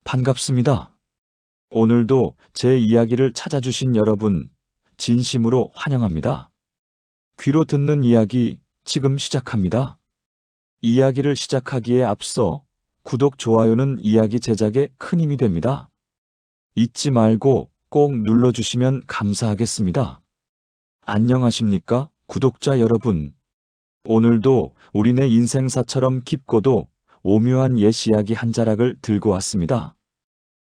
반갑습니다. 오늘도 제 이야기를 찾아주신 여러분, 진심으로 환영합니다. 귀로 듣는 이야기 지금 시작합니다. 이야기를 시작하기에 앞서 구독, 좋아요는 이야기 제작에 큰 힘이 됩니다. 잊지 말고 꼭 눌러주시면 감사하겠습니다. 안녕하십니까, 구독자 여러분. 오늘도 우리네 인생사처럼 깊고도 오묘한 옛 이야기 한 자락을 들고 왔습니다.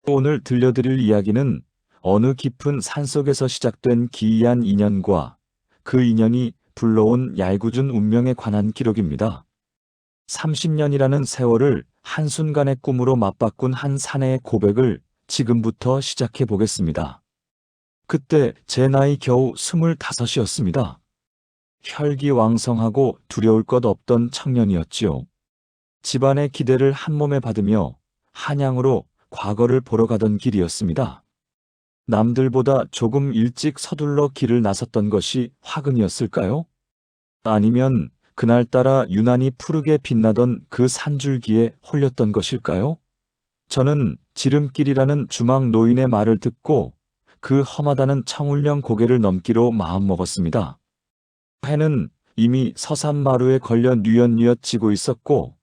오늘 들려드릴 이야기는 어느 깊은 산속에서 시작된 기이한 인연과 그 인연이 불러온 얄궂은 운명에 관한 기록입니다. 30년이라는 세월을 한순간의 꿈으로 맞바꾼 한 사내의 고백을 지금부터 시작해 보겠습니다. 그때 제 나이 겨우 25이었습니다. 혈기왕성하고 두려울 것 없던 청년이었지요. 집안의 기대를 한몸에 받으며 한양으로 과거를 보러 가던 길이었습니다. 남들보다 조금 일찍 서둘러 길을 나섰던 것이 화근이었을까요? 아니면 그날따라 유난히 푸르게 빛나던 그 산줄기에 홀렸던 것일까요? 저는 지름길이라는 주막 노인의 말을 듣고 그 험하다는 청울령 고개를 넘기로 마음먹었습니다. 해는 이미 서산마루에 걸려 뉘엿뉘엿 지고 있었고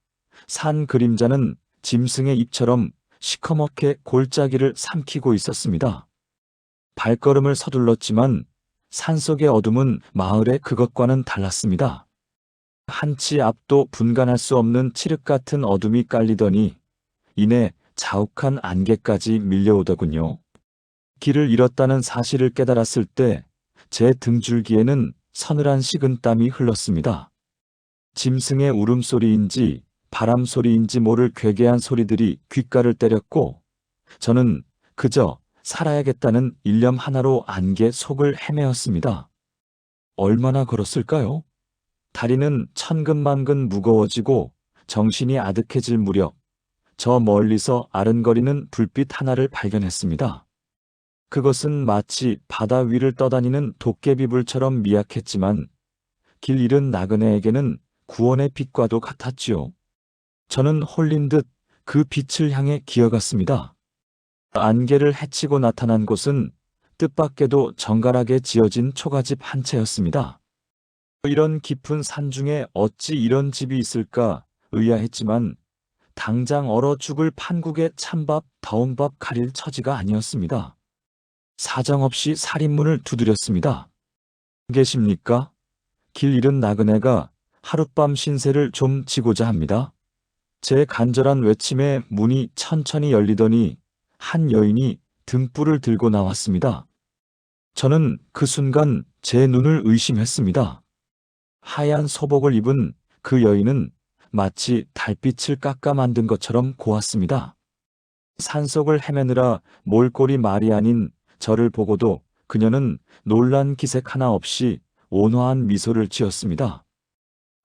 산 그림자는 짐승의 입처럼 시커멓게 골짜기를 삼키고 있었습니다. 발걸음을 서둘렀지만 산속의 어둠은 마을의 그것과는 달랐습니다. 한치 앞도 분간할 수 없는 칠흑 같은 어둠이 깔리더니 이내 자욱한 안개까지 밀려오더군요. 길을 잃었다는 사실을 깨달았을 때 제 등줄기에는 서늘한 식은땀이 흘렀습니다. 짐승의 울음소리인지 바람소리인지 모를 괴괴한 소리들이 귓가를 때렸고 저는 그저 살아야겠다는 일념 하나로 안개 속을 헤매었습니다. 얼마나 걸었을까요? 다리는 천근만근 무거워지고 정신이 아득해질 무렵 저 멀리서 아른거리는 불빛 하나를 발견했습니다. 그것은 마치 바다 위를 떠다니는 도깨비불처럼 미약했지만 길 잃은 나그네에게는 구원의 빛과도 같았지요. 저는 홀린 듯 그 빛을 향해 기어갔습니다. 안개를 헤치고 나타난 곳은 뜻밖에도 정갈하게 지어진 초가집 한 채였습니다. 이런 깊은 산중에 어찌 이런 집이 있을까 의아했지만 당장 얼어 죽을 판국에 찬밥, 더운 밥 가릴 처지가 아니었습니다. 사정없이 살인문을 두드렸습니다. 계십니까? 길 잃은 나그네가 하룻밤 신세를 좀 지고자 합니다. 제 간절한 외침에 문이 천천히 열리더니 한 여인이 등불을 들고 나왔습니다. 저는 그 순간 제 눈을 의심했습니다. 하얀 소복을 입은 그 여인은 마치 달빛을 깎아 만든 것처럼 고왔습니다. 산속을 헤매느라 몰골이 말이 아닌 저를 보고도 그녀는 놀란 기색 하나 없이 온화한 미소를 지었습니다.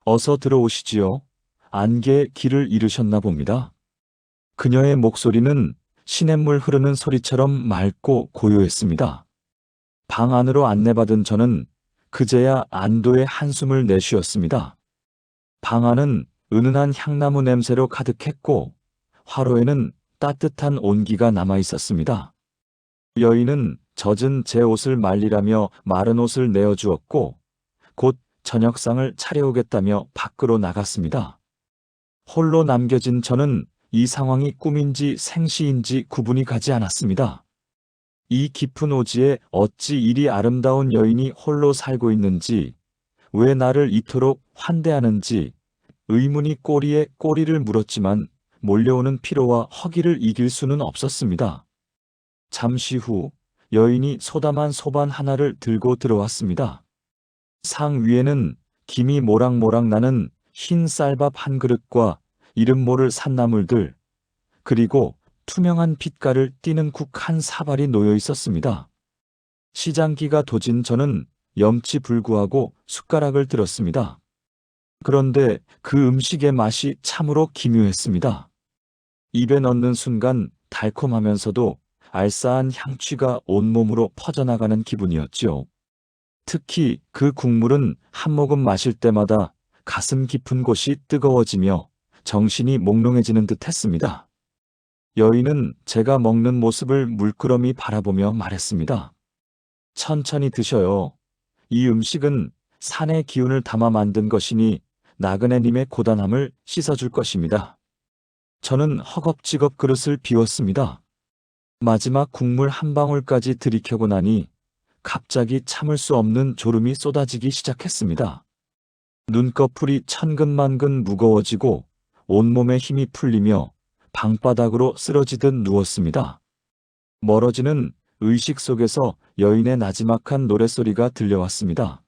어서 들어오시지요. 안개에 길을 잃으셨나 봅니다. 그녀의 목소리는 시냇물 흐르는 소리처럼 맑고 고요했습니다. 방 안으로 안내받은 저는 그제야 안도의 한숨을 내쉬었습니다. 방 안은 은은한 향나무 냄새로 가득했고 화로에는 따뜻한 온기가 남아 있었습니다. 여인은 젖은 제 옷을 말리라며 마른 옷을 내어주었고 곧 저녁상을 차려오겠다며 밖으로 나갔습니다. 홀로 남겨진 저는 이 상황이 꿈인지 생시인지 구분이 가지 않았습니다. 이 깊은 오지에 어찌 이리 아름다운 여인이 홀로 살고 있는지, 왜 나를 이토록 환대하는지 의문이 꼬리에 꼬리를 물었지만 몰려오는 피로와 허기를 이길 수는 없었습니다. 잠시 후 여인이 소담한 소반 하나를 들고 들어왔습니다. 상 위에는 김이 모락모락 나는 흰 쌀밥 한 그릇과 이름 모를 산나물들, 그리고 투명한 빛깔을 띠는 국 한 사발이 놓여 있었습니다. 시장기가 도진 저는 염치불구하고 숟가락을 들었습니다. 그런데 그 음식의 맛이 참으로 기묘했습니다. 입에 넣는 순간 달콤하면서도 알싸한 향취가 온몸으로 퍼져나가는 기분이었지요. 특히 그 국물은 한 모금 마실 때마다 가슴 깊은 곳이 뜨거워지며 정신이 몽롱해지는 듯 했습니다. 여인은 제가 먹는 모습을 물끄러미 바라보며 말했습니다. 천천히 드셔요. 이 음식은 산의 기운을 담아 만든 것이니 나그네님의 고단함을 씻어줄 것입니다. 저는 허겁지겁 그릇을 비웠습니다. 마지막 국물 한 방울까지 들이켜고 나니 갑자기 참을 수 없는 졸음이 쏟아지기 시작했습니다. 눈꺼풀이 천근만근 무거워지고 온몸에 힘이 풀리며 방바닥으로 쓰러지듯 누웠습니다. 멀어지는 의식 속에서 여인의 나지막한 노랫소리가 들려왔습니다.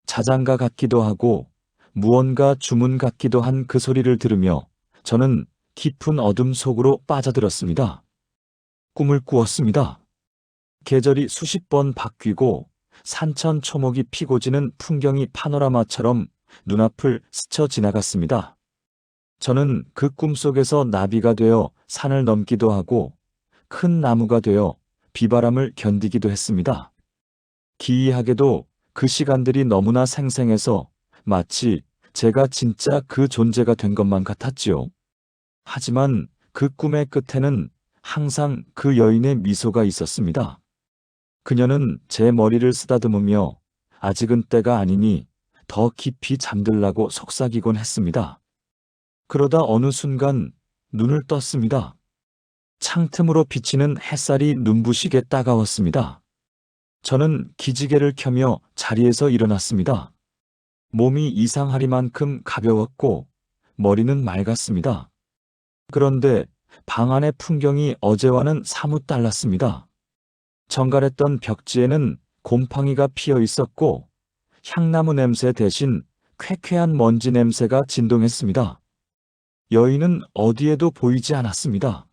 자장가 같기도 하고 무언가 주문 같기도 한 그 소리를 들으며 저는 깊은 어둠 속으로 빠져들었습니다. 꿈을 꾸었습니다. 계절이 수십 번 바뀌고 산천 초목이 피고 지는 풍경이 파노라마처럼 눈앞을 스쳐 지나갔습니다. 저는 그 꿈속에서 나비가 되어 산을 넘기도 하고 큰 나무가 되어 비바람을 견디기도 했습니다. 기이하게도 그 시간들이 너무나 생생해서 마치 제가 진짜 그 존재가 된 것만 같았지요. 하지만 그 꿈의 끝에는 항상 그 여인의 미소가 있었습니다. 그녀는 제 머리를 쓰다듬으며 아직은 때가 아니니 더 깊이 잠들라고 속삭이곤 했습니다. 그러다 어느 순간 눈을 떴습니다. 창틈으로 비치는 햇살이 눈부시게 따가웠습니다. 저는 기지개를 켜며 자리에서 일어났습니다. 몸이 이상하리만큼 가벼웠고 머리는 맑았습니다. 그런데 방 안의 풍경이 어제와는 사뭇 달랐습니다. 정갈했던 벽지에는 곰팡이가 피어 있었고 향나무 냄새 대신 쾌쾌한 먼지 냄새가 진동했습니다. 여인은 어디에도 보이지 않았습니다.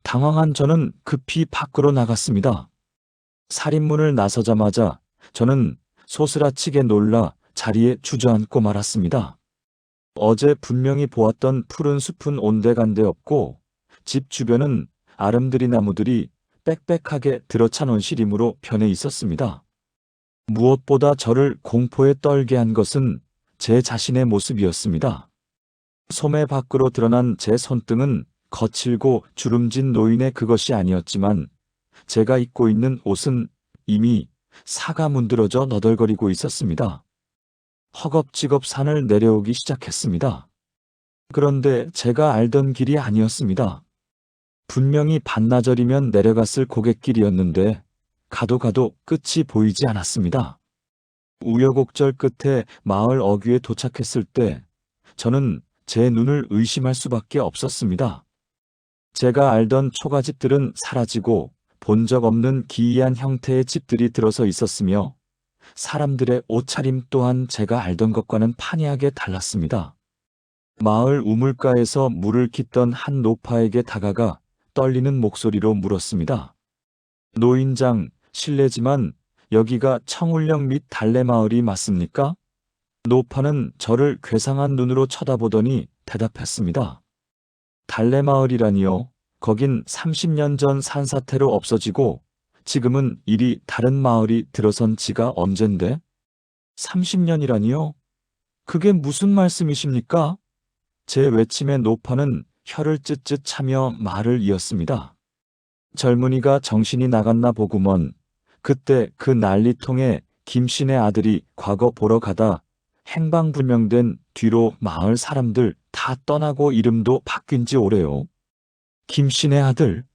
당황한 저는 급히 밖으로 나갔습니다. 살인문을 나서자마자 저는 소스라치게 놀라 자리에 주저앉고 말았습니다. 어제 분명히 보았던 푸른 숲은 온데간데 없고 집 주변은 아름드리 나무들이 빽빽하게 들어찬 온실임으로 변해 있었습니다. 무엇보다 저를 공포에 떨게 한 것은 제 자신의 모습이었습니다. 소매 밖으로 드러난 제 손등은 거칠고 주름진 노인의 그것이 아니었지만 제가 입고 있는 옷은 이미 사가 문드러져 너덜거리고 있었습니다. 허겁지겁 산을 내려오기 시작했습니다. 그런데 제가 알던 길이 아니었습니다. 분명히 반나절이면 내려갔을 고갯길이었는데 가도 끝이 보이지 않았습니다. 우여곡절 끝에 마을 어귀에 도착했을 때 저는 제 눈을 의심할 수밖에 없었습니다. 제가 알던 초가집들은 사라지고 본 적 없는 기이한 형태의 집들이 들어서 있었으며 사람들의 옷차림 또한 제가 알던 것과는 판이하게 달랐습니다. 마을 우물가에서 물을 깃던 한 노파에게 다가가 떨리는 목소리로 물었습니다. 노인장, 실례지만 여기가 청울령 및 달래마을이 맞습니까? 노파는 저를 괴상한 눈으로 쳐다보더니 대답했습니다. 달래마을이라니요. 거긴 30년 전 산사태로 없어지고 지금은 이리 다른 마을이 들어선 지가 언젠데? 30년이라니요? 그게 무슨 말씀이십니까? 제 외침에 노파는 혀를 쯧쯧 차며 말을 이었습니다. 젊은이가 정신이 나갔나 보구먼. 그때 그 난리통에 김씨네 아들이 과거 보러 가다 행방불명된 뒤로 마을 사람들 다 떠나고 이름도 바뀐 지 오래요. 김씨네 아들.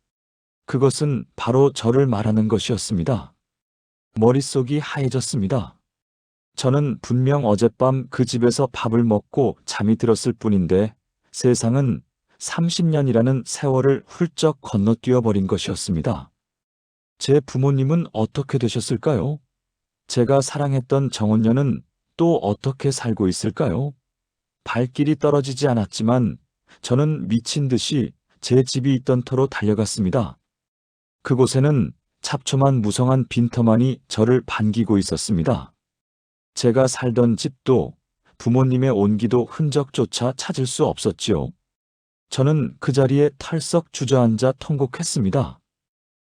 그것은 바로 저를 말하는 것이었습니다. 머릿속이 하얘졌습니다. 저는 분명 어젯밤 그 집에서 밥을 먹고 잠이 들었을 뿐인데 세상은 30년이라는 세월을 훌쩍 건너뛰어 버린 것이었습니다. 제 부모님은 어떻게 되셨을까요? 제가 사랑했던 정혼녀는 또 어떻게 살고 있을까요? 발길이 떨어지지 않았지만 저는 미친 듯이 제 집이 있던 터로 달려갔습니다. 그곳에는 잡초만 무성한 빈터만이 저를 반기고 있었습니다. 제가 살던 집도 부모님의 온기도 흔적조차 찾을 수 없었지요. 저는 그 자리에 털썩 주저앉아 통곡했습니다.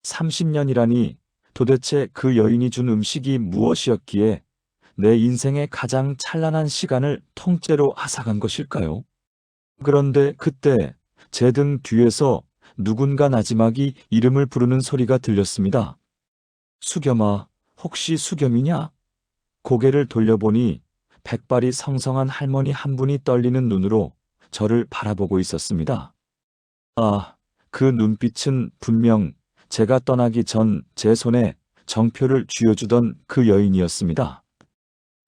30년이라니 도대체 그 여인이 준 음식이 무엇이었기에 내 인생의 가장 찬란한 시간을 통째로 앗아간 것일까요? 그런데 그때 제 등 뒤에서 누군가 나지막이 이름을 부르는 소리가 들렸습니다. 수겸아, 혹시 수겸이냐? 고개를 돌려보니 백발이 성성한 할머니 한 분이 떨리는 눈으로 저를 바라보고 있었습니다. 아, 그 눈빛은 분명 제가 떠나기 전 제 손에 정표를 쥐어주던 그 여인이었습니다.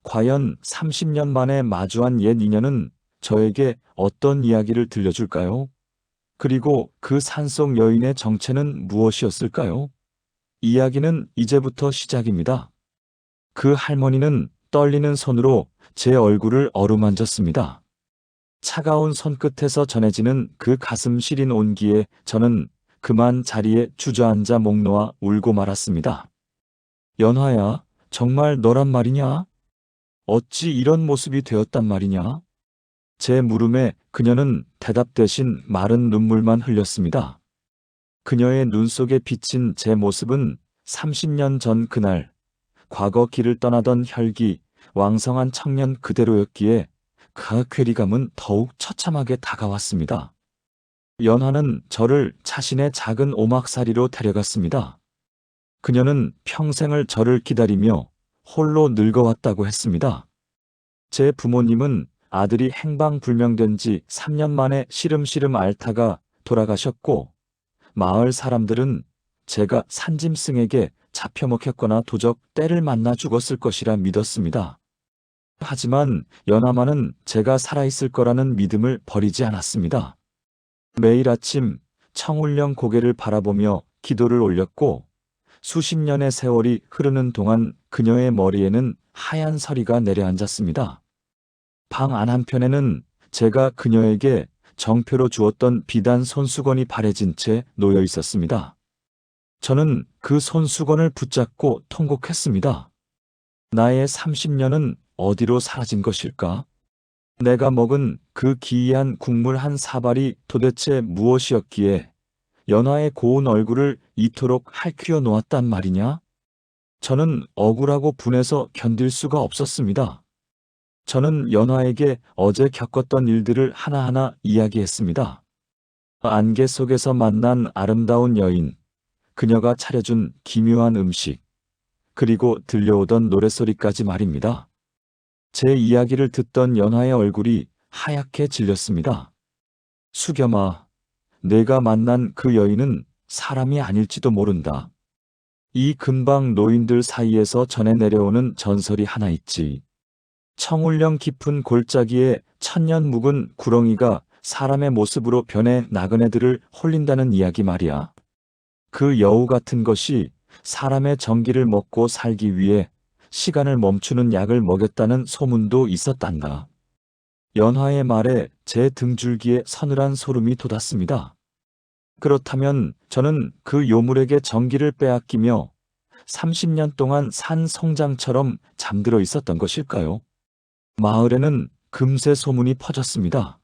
과연 30년 만에 마주한 옛 인연은 저에게 어떤 이야기를 들려줄까요? 그리고 그 산속 여인의 정체는 무엇이었을까요? 이야기는 이제부터 시작입니다. 그 할머니는 떨리는 손으로 제 얼굴을 어루만졌습니다. 차가운 손끝에서 전해지는 그 가슴 시린 온기에 저는 그만 자리에 주저앉아 목 놓아 울고 말았습니다. 연화야, 정말 너란 말이냐? 어찌 이런 모습이 되었단 말이냐? 제 물음에 그녀는 대답 대신 마른 눈물만 흘렸습니다. 그녀의 눈 속에 비친 제 모습은 30년 전 그날, 과거 길을 떠나던 혈기, 왕성한 청년 그대로였기에 그 괴리감은 더욱 처참하게 다가왔습니다. 연화는 저를 자신의 작은 오막살이로 데려갔습니다. 그녀는 평생을 저를 기다리며 홀로 늙어왔다고 했습니다. 제 부모님은 아들이 행방불명된 지 3년 만에 시름시름 앓다가 돌아가셨고, 마을 사람들은 제가 산짐승에게 잡혀먹혔거나 도적 떼를 만나 죽었을 것이라 믿었습니다. 하지만 연하마는 제가 살아있을 거라는 믿음을 버리지 않았습니다. 매일 아침 청울령 고개를 바라보며 기도를 올렸고, 수십 년의 세월이 흐르는 동안 그녀의 머리에는 하얀 서리가 내려앉았습니다. 방 안 한편에는 제가 그녀에게 정표로 주었던 비단 손수건이 바래진 채 놓여 있었습니다. 저는 그 손수건을 붙잡고 통곡했습니다. 나의 30년은 어디로 사라진 것일까? 내가 먹은 그 기이한 국물 한 사발이 도대체 무엇이었기에 연화의 고운 얼굴을 이토록 할퀴어 놓았단 말이냐? 저는 억울하고 분해서 견딜 수가 없었습니다. 저는 연화에게 어제 겪었던 일들을 하나하나 이야기했습니다. 안개 속에서 만난 아름다운 여인, 그녀가 차려준 기묘한 음식, 그리고 들려오던 노랫소리까지 말입니다. 제 이야기를 듣던 연화의 얼굴이 하얗게 질렸습니다. 수겸아, 내가 만난 그 여인은 사람이 아닐지도 모른다. 이 근방 노인들 사이에서 전해 내려오는 전설이 하나 있지. 청울령 깊은 골짜기에 천년 묵은 구렁이가 사람의 모습으로 변해 나그네들을 홀린다는 이야기 말이야. 그 여우 같은 것이 사람의 정기를 먹고 살기 위해 시간을 멈추는 약을 먹였다는 소문도 있었단다. 연화의 말에 제 등줄기에 서늘한 소름이 돋았습니다. 그렇다면 저는 그 요물에게 정기를 빼앗기며 30년 동안 산 성장처럼 잠들어 있었던 것일까요? 마을에는 금세 소문이 퍼졌습니다.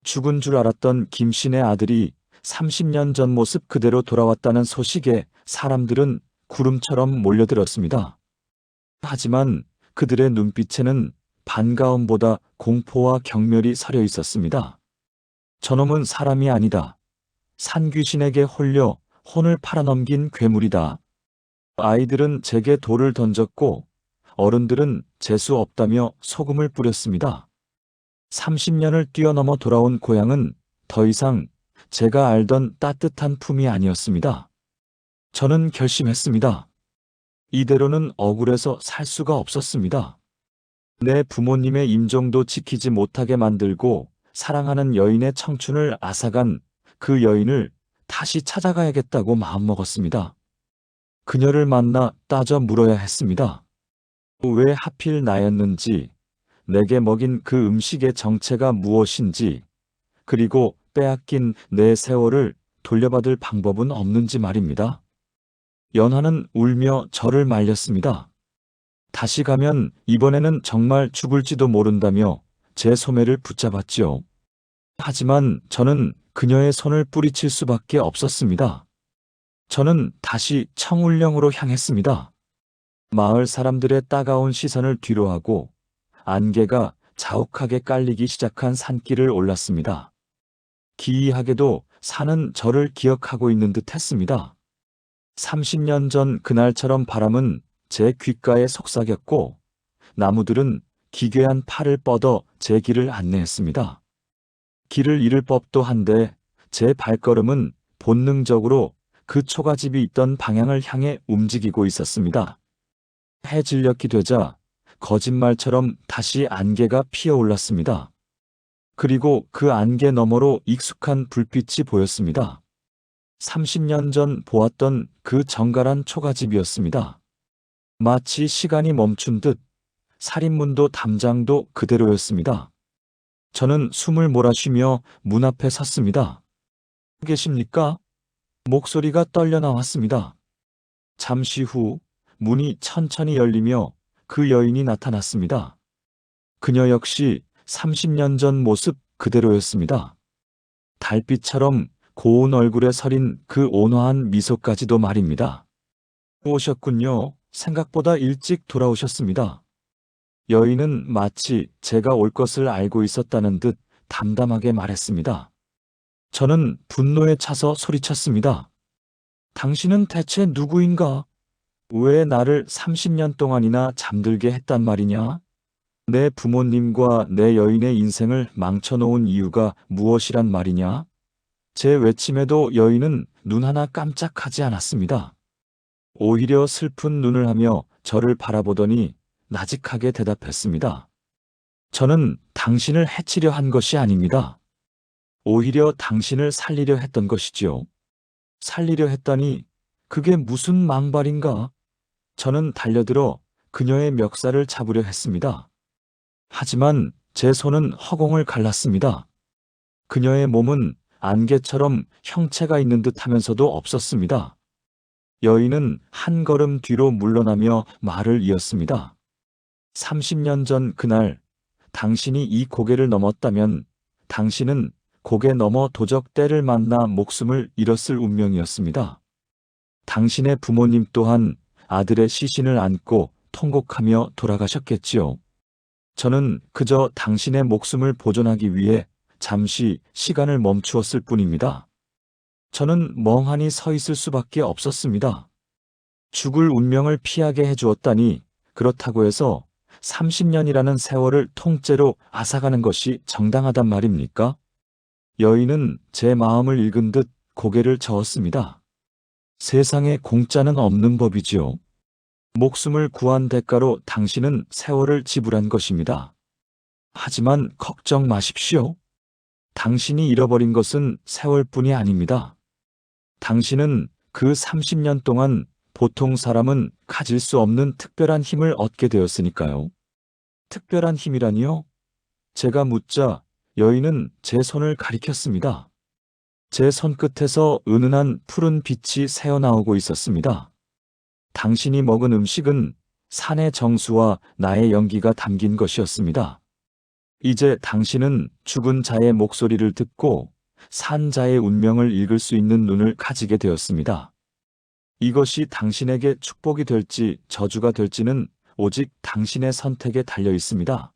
죽은 줄 알았던 김씨의 아들이 30년 전 모습 그대로 돌아왔다는 소식에 사람들은 구름처럼 몰려들었습니다. 하지만 그들의 눈빛에는 반가움보다 공포와 경멸이 서려 있었습니다. 저놈은 사람이 아니다. 산귀신에게 홀려 혼을 팔아넘긴 괴물이다. 아이들은 제게 돌을 던졌고 어른들은 재수 없다며 소금을 뿌렸습니다. 30년을 뛰어넘어 돌아온 고향은 더 이상 제가 알던 따뜻한 품이 아니었습니다. 저는 결심했습니다. 이대로는 억울해서 살 수가 없었습니다. 내 부모님의 임종도 지키지 못하게 만들고 사랑하는 여인의 청춘을 앗아간 그 여인을 다시 찾아가야겠다고 마음먹었습니다. 그녀를 만나 따져 물어야 했습니다. 왜 하필 나였는지, 내게 먹인 그 음식의 정체가 무엇인지, 그리고 빼앗긴 내 세월을 돌려받을 방법은 없는지 말입니다. 연화는 울며 저를 말렸습니다. 다시 가면 이번에는 정말 죽을지도 모른다며 제 소매를 붙잡았지요. 하지만 저는 그녀의 손을 뿌리칠 수밖에 없었습니다. 저는 다시 청울령으로 향했습니다. 마을 사람들의 따가운 시선을 뒤로하고 안개가 자욱하게 깔리기 시작한 산길을 올랐습니다. 기이하게도 사는 저를 기억하고 있는 듯 했습니다. 30년 전 그날처럼 바람은 제 귓가에 속삭였고 나무들은 기괴한 팔을 뻗어 제 길을 안내했습니다. 길을 잃을 법도 한데 제 발걸음은 본능적으로 그 초가집이 있던 방향을 향해 움직이고 있었습니다. 해 진녘이 되자 거짓말처럼 다시 안개가 피어올랐습니다. 그리고 그 안개 너머로 익숙한 불빛이 보였습니다. 30년 전 보았던 그 정갈한 초가집이었습니다. 마치 시간이 멈춘 듯 살인문도 담장도 그대로였습니다. 저는 숨을 몰아쉬며 문 앞에 섰습니다. 계십니까? 목소리가 떨려 나왔습니다. 잠시 후 문이 천천히 열리며 그 여인이 나타났습니다. 그녀 역시 30년 전 모습 그대로였습니다. 달빛처럼 고운 얼굴에 서린 그 온화한 미소까지도 말입니다. 오셨군요. 생각보다 일찍 돌아오셨습니다. 여인은 마치 제가 올 것을 알고 있었다는 듯 담담하게 말했습니다. 저는 분노에 차서 소리쳤습니다. 당신은 대체 누구인가? 왜 나를 30년 동안이나 잠들게 했단 말이냐? 내 부모님과 내 여인의 인생을 망쳐놓은 이유가 무엇이란 말이냐? 제 외침에도 여인은 눈 하나 깜짝하지 않았습니다. 오히려 슬픈 눈을 하며 저를 바라보더니 나직하게 대답했습니다. 저는 당신을 해치려 한 것이 아닙니다. 오히려 당신을 살리려 했던 것이지요. 살리려 했다니 그게 무슨 망발인가? 저는 달려들어 그녀의 멱살을 잡으려 했습니다. 하지만 제 손은 허공을 갈랐습니다. 그녀의 몸은 안개처럼 형체가 있는 듯 하면서도 없었습니다. 여인은 한 걸음 뒤로 물러나며 말을 이었습니다. 30년 전 그날 당신이 이 고개를 넘었다면 당신은 고개 넘어 도적 때를 만나 목숨을 잃었을 운명이었습니다. 당신의 부모님 또한 아들의 시신을 안고 통곡하며 돌아가셨겠지요. 저는 그저 당신의 목숨을 보존하기 위해 잠시 시간을 멈추었을 뿐입니다. 저는 멍하니 서 있을 수밖에 없었습니다. 죽을 운명을 피하게 해주었다니 그렇다고 해서 30년이라는 세월을 통째로 앗아가는 것이 정당하단 말입니까? 여인은 제 마음을 읽은 듯 고개를 저었습니다. 세상에 공짜는 없는 법이지요. 목숨을 구한 대가로 당신은 세월을 지불한 것입니다. 하지만 걱정 마십시오. 당신이 잃어버린 것은 세월뿐이 아닙니다. 당신은 그 30년 동안 보통 사람은 가질 수 없는 특별한 힘을 얻게 되었으니까요. 특별한 힘이라니요? 제가 묻자 여인은 제 손을 가리켰습니다. 제 손끝에서 은은한 푸른 빛이 새어나오고 있었습니다. 당신이 먹은 음식은 산의 정수와 나의 연기가 담긴 것이었습니다. 이제 당신은 죽은 자의 목소리를 듣고 산 자의 운명을 읽을 수 있는 눈을 가지게 되었습니다. 이것이 당신에게 축복이 될지 저주가 될지는 오직 당신의 선택에 달려 있습니다.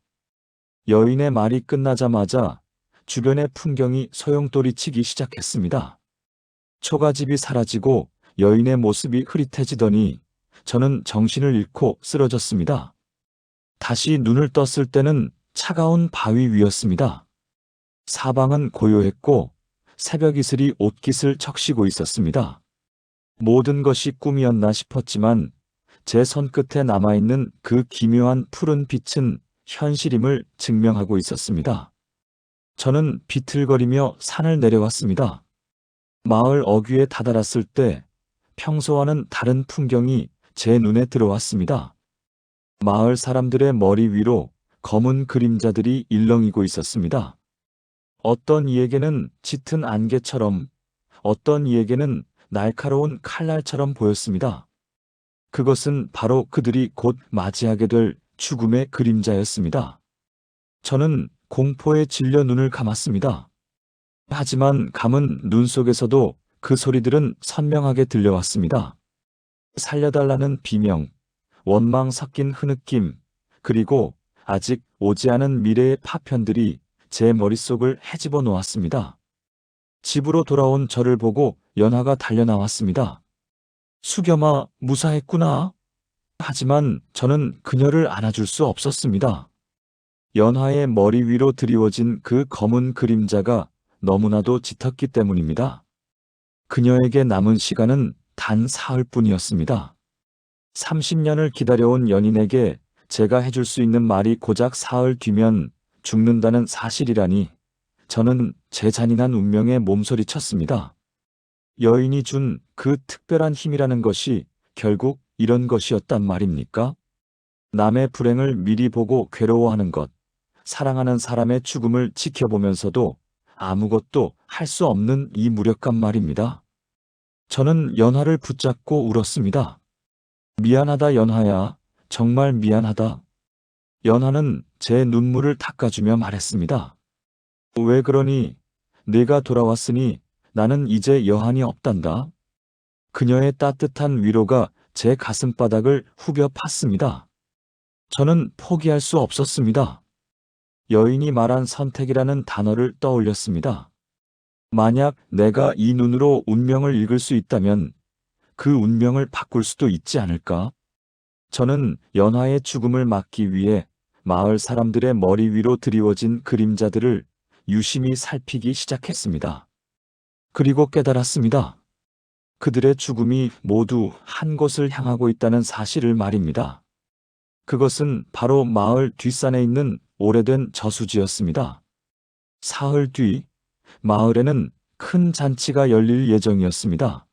여인의 말이 끝나자마자 주변의 풍경이 소용돌이치기 시작했습니다. 초가집이 사라지고 여인의 모습이 흐릿해지더니 저는 정신을 잃고 쓰러졌습니다. 다시 눈을 떴을 때는 차가운 바위 위였습니다. 사방은 고요했고 새벽 이슬이 옷깃을 적시고 있었습니다. 모든 것이 꿈이었나 싶었지만 제 손끝에 남아있는 그 기묘한 푸른 빛은 현실임을 증명하고 있었습니다. 저는 비틀거리며 산을 내려왔습니다. 마을 어귀에 다다랐을 때 평소와는 다른 풍경이 제 눈에 들어왔습니다. 마을 사람들의 머리 위로 검은 그림자들이 일렁이고 있었습니다. 어떤 이에게는 짙은 안개처럼, 어떤 이에게는 날카로운 칼날처럼 보였습니다. 그것은 바로 그들이 곧 맞이하게 될 죽음의 그림자였습니다. 저는 공포에 질려 눈을 감았습니다. 하지만 감은 눈 속에서도 그 소리들은 선명하게 들려왔습니다. 살려달라는 비명, 원망 섞인 흐느낌, 그리고 아직 오지 않은 미래의 파편들이 제 머릿속을 헤집어 놓았습니다. 집으로 돌아온 저를 보고 연하가 달려나왔습니다. 수겸아, 무사했구나. 하지만 저는 그녀를 안아줄 수 없었습니다. 연하의 머리 위로 드리워진 그 검은 그림자가 너무나도 짙었기 때문입니다. 그녀에게 남은 시간은 단 사흘뿐이었습니다. 30년을 기다려온 연인에게 제가 해줄 수 있는 말이 고작 사흘 뒤면 죽는다는 사실이라니 저는 제 잔인한 운명에 몸서리쳤습니다. 여인이 준 그 특별한 힘이라는 것이 결국 이런 것이었단 말입니까? 남의 불행을 미리 보고 괴로워하는 것, 사랑하는 사람의 죽음을 지켜보면서도 아무것도 할 수 없는 이 무력감 말입니다. 저는 연하를 붙잡고 울었습니다. 미안하다 연하야, 정말 미안하다. 연하는 제 눈물을 닦아주며 말했습니다. 왜 그러니? 네가 돌아왔으니 나는 이제 여한이 없단다. 그녀의 따뜻한 위로가 제 가슴바닥을 후벼 팠습니다. 저는 포기할 수 없었습니다. 여인이 말한 선택이라는 단어를 떠올렸습니다. 만약 내가 이 눈으로 운명을 읽을 수 있다면 그 운명을 바꿀 수도 있지 않을까? 저는 연하의 죽음을 막기 위해 마을 사람들의 머리 위로 드리워진 그림자들을 유심히 살피기 시작했습니다. 그리고 깨달았습니다. 그들의 죽음이 모두 한 곳을 향하고 있다는 사실을 말입니다. 그것은 바로 마을 뒷산에 있는 오래된 저수지였습니다. 사흘 뒤 마을에는 큰 잔치가 열릴 예정이었습니다.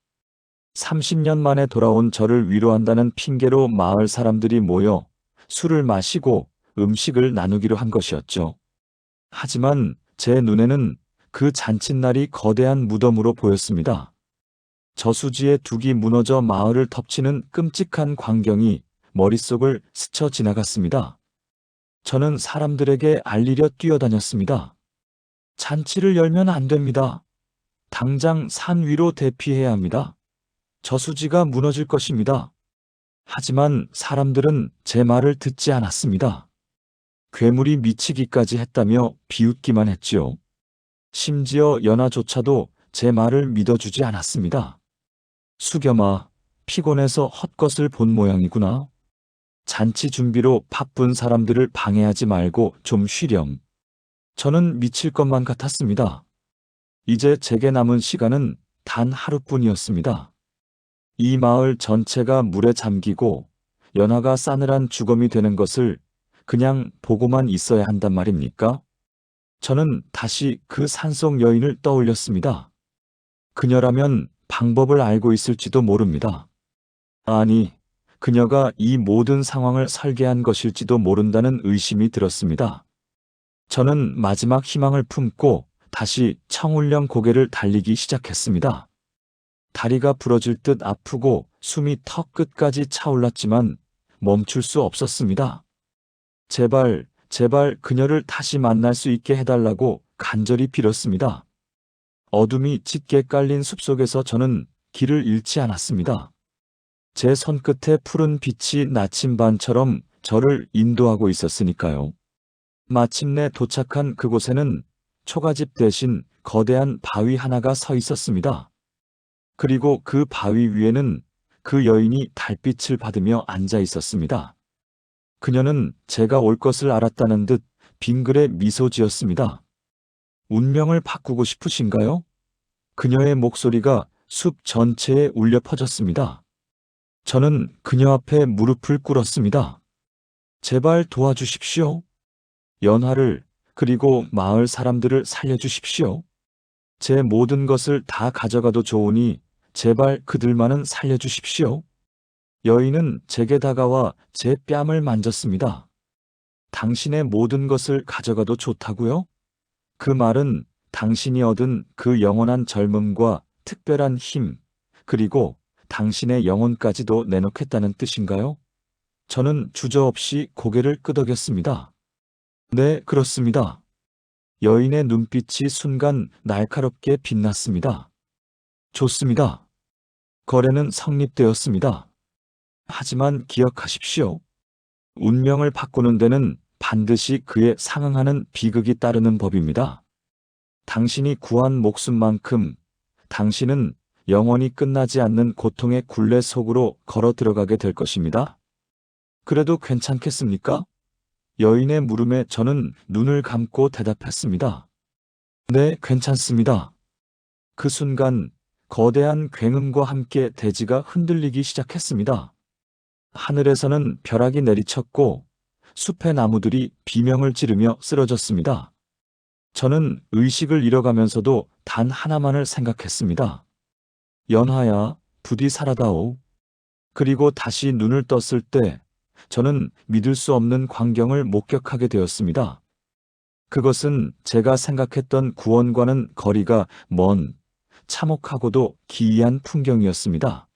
30년 만에 돌아온 저를 위로한다는 핑계로 마을 사람들이 모여 술을 마시고 음식을 나누기로 한 것이었죠. 하지만 제 눈에는 그 잔칫날이 거대한 무덤으로 보였습니다. 저수지의 둑이 무너져 마을을 덮치는 끔찍한 광경이 머릿속을 스쳐 지나갔습니다. 저는 사람들에게 알리려 뛰어다녔습니다. 잔치를 열면 안 됩니다. 당장 산 위로 대피해야 합니다. 저수지가 무너질 것입니다. 하지만 사람들은 제 말을 듣지 않았습니다. 괴물이 미치기까지 했다며 비웃기만 했지요. 심지어 연하조차도 제 말을 믿어주지 않았습니다. 수겸아, 피곤해서 헛것을 본 모양이구나. 잔치 준비로 바쁜 사람들을 방해하지 말고 좀 쉬렴. 저는 미칠 것만 같았습니다. 이제 제게 남은 시간은 단 하루뿐이었습니다. 이 마을 전체가 물에 잠기고 연하가 싸늘한 주검이 되는 것을 그냥 보고만 있어야 한단 말입니까? 저는 다시 그 산속 여인을 떠올렸습니다. 그녀라면 방법을 알고 있을지도 모릅니다. 아니, 그녀가 이 모든 상황을 설계한 것일지도 모른다는 의심이 들었습니다. 저는 마지막 희망을 품고 다시 청울령 고개를 달리기 시작했습니다. 다리가 부러질 듯 아프고 숨이 턱 끝까지 차올랐지만 멈출 수 없었습니다. 제발, 제발 그녀를 다시 만날 수 있게 해달라고 간절히 빌었습니다. 어둠이 짙게 깔린 숲속에서 저는 길을 잃지 않았습니다. 제 손끝에 푸른 빛이 나침반처럼 저를 인도하고 있었으니까요. 마침내 도착한 그곳에는 초가집 대신 거대한 바위 하나가 서 있었습니다. 그리고 그 바위 위에는 그 여인이 달빛을 받으며 앉아 있었습니다. 그녀는 제가 올 것을 알았다는 듯 빙그레 미소 지었습니다. 운명을 바꾸고 싶으신가요? 그녀의 목소리가 숲 전체에 울려 퍼졌습니다. 저는 그녀 앞에 무릎을 꿇었습니다. 제발 도와주십시오. 연하를 그리고 마을 사람들을 살려주십시오. 제 모든 것을 다 가져가도 좋으니 제발 그들만은 살려주십시오. 여인은 제게 다가와 제 뺨을 만졌습니다. 당신의 모든 것을 가져가도 좋다고요? 그 말은 당신이 얻은 그 영원한 젊음과 특별한 힘, 그리고 당신의 영혼까지도 내놓겠다는 뜻인가요? 저는 주저없이 고개를 끄덕였습니다. 네, 그렇습니다. 여인의 눈빛이 순간 날카롭게 빛났습니다. 좋습니다. 거래는 성립되었습니다. 하지만 기억하십시오. 운명을 바꾸는 데는 반드시 그에 상응하는 비극이 따르는 법입니다. 당신이 구한 목숨만큼 당신은 영원히 끝나지 않는 고통의 굴레 속으로 걸어 들어가게 될 것입니다. 그래도 괜찮겠습니까? 여인의 물음에 저는 눈을 감고 대답했습니다. 네, 괜찮습니다. 그 순간 거대한 굉음과 함께 대지가 흔들리기 시작했습니다. 하늘에서는 벼락이 내리쳤고 숲의 나무들이 비명을 지르며 쓰러졌습니다. 저는 의식을 잃어가면서도 단 하나만을 생각했습니다. 연하야, 부디 살아다오. 그리고 다시 눈을 떴을 때 저는 믿을 수 없는 광경을 목격하게 되었습니다. 그것은 제가 생각했던 구원과는 거리가 먼 참혹하고도 기이한 풍경이었습니다.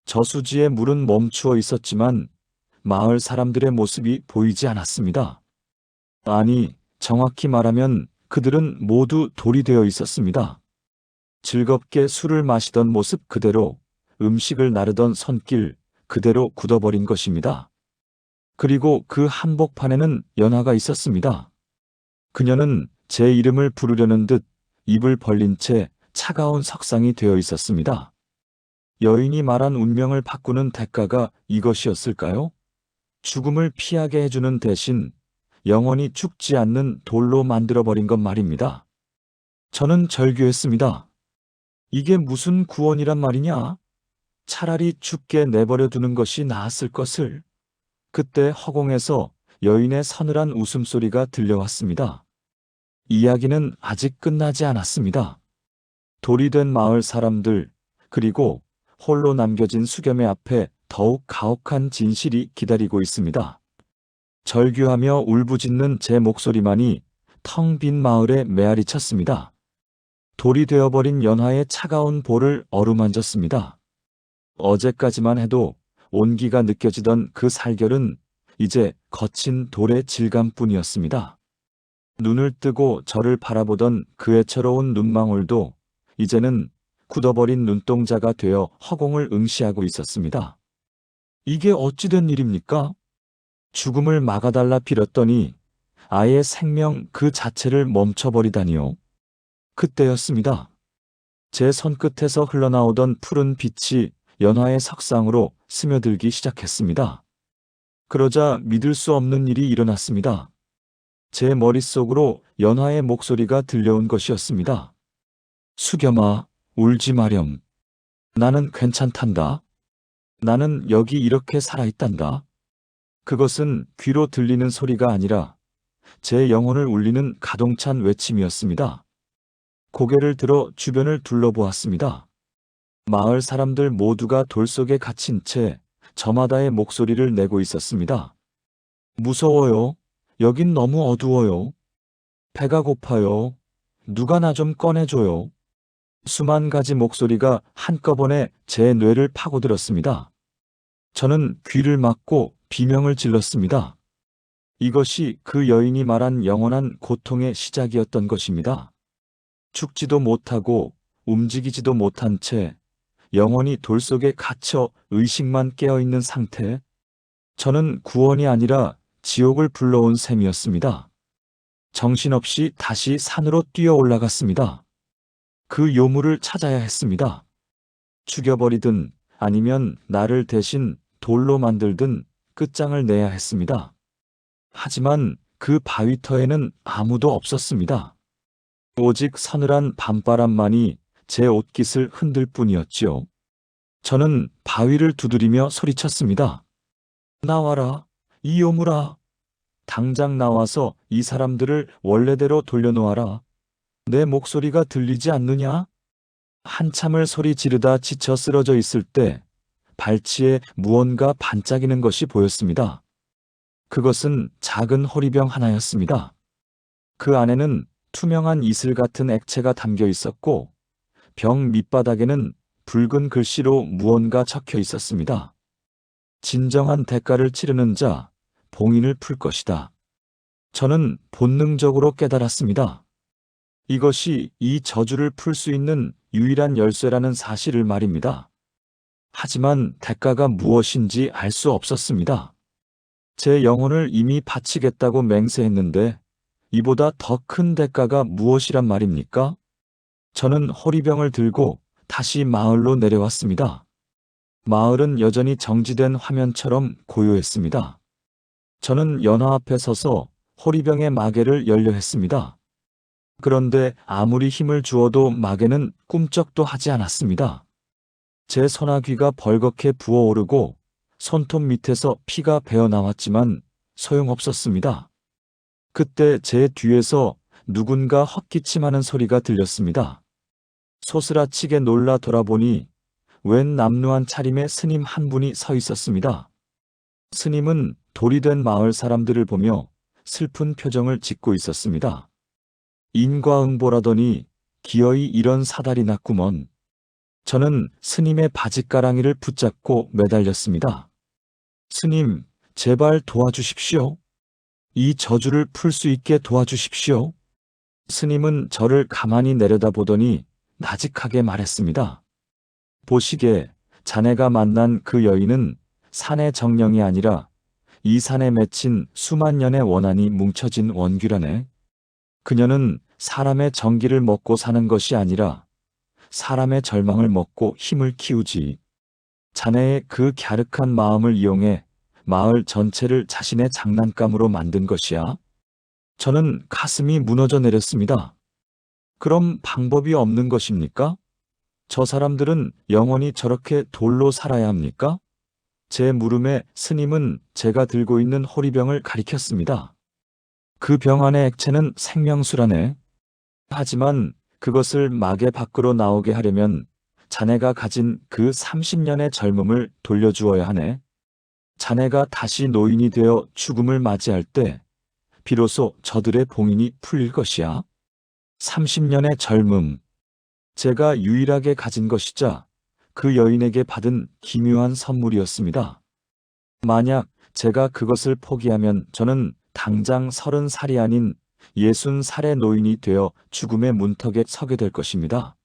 저수지의 물은 멈추어 있었지만 마을 사람들의 모습이 보이지 않았습니다. 아니, 정확히 말하면 그들은 모두 돌이 되어 있었습니다. 즐겁게 술을 마시던 모습 그대로, 음식을 나르던 손길 그대로 굳어버린 것입니다. 그리고 그 한복판에는 연하가 있었습니다. 그녀는 제 이름을 부르려는 듯 입을 벌린 채 차가운 석상이 되어 있었습니다. 여인이 말한 운명을 바꾸는 대가가 이것이었을까요? 죽음을 피하게 해주는 대신 영원히 죽지 않는 돌로 만들어버린 것 말입니다. 저는 절규했습니다. 이게 무슨 구원이란 말이냐? 차라리 죽게 내버려 두는 것이 나았을 것을. 그때 허공에서 여인의 서늘한 웃음소리가 들려왔습니다. 이야기는 아직 끝나지 않았습니다. 돌이 된 마을 사람들, 그리고 홀로 남겨진 수겸의 앞에 더욱 가혹한 진실이 기다리고 있습니다. 절규하며 울부짖는 제 목소리만이 텅 빈 마을에 메아리 쳤습니다. 돌이 되어버린 연하의 차가운 볼을 어루만졌습니다. 어제까지만 해도 온기가 느껴지던 그 살결은 이제 거친 돌의 질감뿐이었습니다. 눈을 뜨고 저를 바라보던 그 애처로운 눈망울도 이제는 굳어버린 눈동자가 되어 허공을 응시하고 있었습니다. 이게 어찌된 일입니까? 죽음을 막아달라 빌었더니 아예 생명 그 자체를 멈춰버리다니요. 그때였습니다. 제 손끝에서 흘러나오던 푸른 빛이 연하의 석상으로 스며들기 시작했습니다. 그러자 믿을 수 없는 일이 일어났습니다. 제 머릿속으로 연하의 목소리가 들려온 것이었습니다. 수겸아, 울지 마렴. 나는 괜찮단다. 나는 여기 이렇게 살아있단다. 그것은 귀로 들리는 소리가 아니라 제 영혼을 울리는 가동찬 외침이었습니다. 고개를 들어 주변을 둘러보았습니다. 마을 사람들 모두가 돌 속에 갇힌 채 저마다의 목소리를 내고 있었습니다. 무서워요. 여긴 너무 어두워요. 배가 고파요. 누가 나 좀 꺼내줘요. 수만 가지 목소리가 한꺼번에 제 뇌를 파고들었습니다. 저는 귀를 막고 비명을 질렀습니다. 이것이 그 여인이 말한 영원한 고통의 시작이었던 것입니다. 죽지도 못하고 움직이지도 못한 채 영원히 돌 속에 갇혀 의식만 깨어있는 상태. 저는 구원이 아니라 지옥을 불러온 셈이었습니다. 정신없이 다시 산으로 뛰어 올라갔습니다. 그 요물을 찾아야 했습니다. 죽여버리든 아니면 나를 대신 돌로 만들든 끝장을 내야 했습니다. 하지만 그 바위터에는 아무도 없었습니다. 오직 서늘한 밤바람만이 제 옷깃을 흔들 뿐이었지요. 저는 바위를 두드리며 소리쳤습니다. 나와라, 이 요물아. 당장 나와서 이 사람들을 원래대로 돌려놓아라. 내 목소리가 들리지 않느냐? 한참을 소리 지르다 지쳐 쓰러져 있을 때 발치에 무언가 반짝이는 것이 보였습니다. 그것은 작은 호리병 하나였습니다. 그 안에는 투명한 이슬 같은 액체가 담겨 있었고 병 밑바닥에는 붉은 글씨로 무언가 적혀 있었습니다. 진정한 대가를 치르는 자, 봉인을 풀 것이다. 저는 본능적으로 깨달았습니다. 이것이 이 저주를 풀 수 있는 유일한 열쇠라는 사실을 말입니다. 하지만 대가가 무엇인지 알 수 없었습니다. 제 영혼을 이미 바치겠다고 맹세했는데 이보다 더 큰 대가가 무엇이란 말입니까? 저는 호리병을 들고 다시 마을로 내려왔습니다. 마을은 여전히 정지된 화면처럼 고요했습니다. 저는 연화 앞에 서서 호리병의 마개를 열려 했습니다. 그런데 아무리 힘을 주어도 마개는 꿈쩍도 하지 않았습니다. 제 손아 귀가 벌겋게 부어오르고 손톱 밑에서 피가 배어나왔지만 소용없었습니다. 그때 제 뒤에서 누군가 헛기침하는 소리가 들렸습니다. 소스라치게 놀라 돌아보니 웬 남루한 차림의 스님 한 분이 서 있었습니다. 스님은 돌이 된 마을 사람들을 보며 슬픈 표정을 짓고 있었습니다. 인과응보라더니 기어이 이런 사달이 났구먼. 저는 스님의 바짓가랑이를 붙잡고 매달렸습니다. 스님, 제발 도와주십시오. 이 저주를 풀 수 있게 도와주십시오. 스님은 저를 가만히 내려다보더니 나직하게 말했습니다. 보시게, 자네가 만난 그 여인은 산의 정령이 아니라 이 산에 맺힌 수만 년의 원한이 뭉쳐진 원규라네. 그녀는 사람의 정기를 먹고 사는 것이 아니라 사람의 절망을 먹고 힘을 키우지. 자네의 그 갸륵한 마음을 이용해 마을 전체를 자신의 장난감으로 만든 것이야. 저는 가슴이 무너져 내렸습니다. 그럼 방법이 없는 것입니까? 저 사람들은 영원히 저렇게 돌로 살아야 합니까? 제 물음에 스님은 제가 들고 있는 호리병을 가리켰습니다. 그 병 안의 액체는 생명수라네. 하지만 그것을 마개 밖으로 나오게 하려면 자네가 가진 그 30년의 젊음을 돌려주어야 하네. 자네가 다시 노인이 되어 죽음을 맞이할 때 비로소 저들의 봉인이 풀릴 것이야. 30년의 젊음. 제가 유일하게 가진 것이자 그 여인에게 받은 기묘한 선물이었습니다. 만약 제가 그것을 포기하면 저는 당장 30살이 아닌 60살의 노인이 되어 죽음의 문턱에 서게 될 것입니다.